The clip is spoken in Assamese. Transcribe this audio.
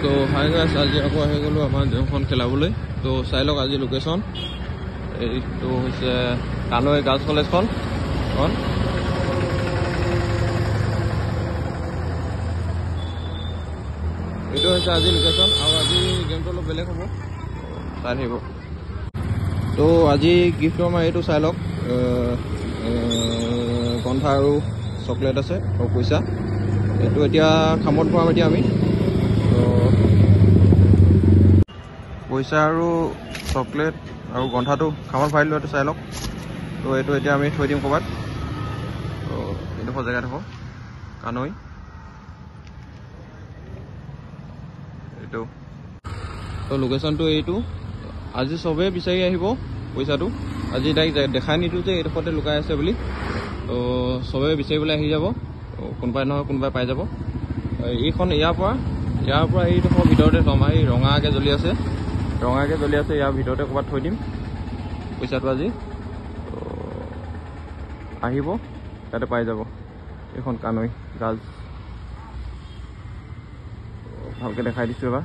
তো হাই গাইছ, আজি আকৌ আহি গ'লো আমাৰ দেওখন খেলাবলৈ। তো চাই লওক আজি লোকেশ্যন। এইটো হৈছে কানৈ গাৰ্লছ কলেজখন। এইটো হৈছে আজি লোকেশ্যন, আৰু আজি গেমটো অলপ বেলেগ হ'ব, চাই থাকিব। তো আজি গিফ্টটো আমাৰ এইটো চাই লওক, গন্ধা আৰু চকলেট আছে আৰু পইচা। এইটো এতিয়া খামত ভৰাম এতিয়া আমি। তো পইচা আৰু চকলেট আৰু গন্ধাটো খামত ভৰাই দিলোঁ, এইটো চাই লওক। তো এইটো এতিয়া আমি থৈ দিম ক'ৰবাত। তো এইডোখৰ জেগাত হ'ব কানৈ। এইটো তো লোকেশ্যনটো এইটো। আজি চবেই বিচাৰি আহিব পইচাটো। আজি ডাইৰেক্ট দেখাই নিদিওঁ যে এইডোখৰতে লুকাই আছে বুলি। তো চবেই বিচাৰিবলৈ আহি যাব, কোনোবাই নহয় কোনোবাই পাই যাব। এইখন ইয়াৰ পৰা এইডোখৰ ভিতৰতে থ'ম। এই ৰঙাকৈ জ্বলি আছে, ইয়াৰ ভিতৰতে ক'ৰবাত থৈ দিম পইচাটো আজি। তো আহিব, তাতে পাই যাব। এইখন কানৈ গাৰ্লছ, ভালকৈ দেখাই দিছোঁ এবাৰ।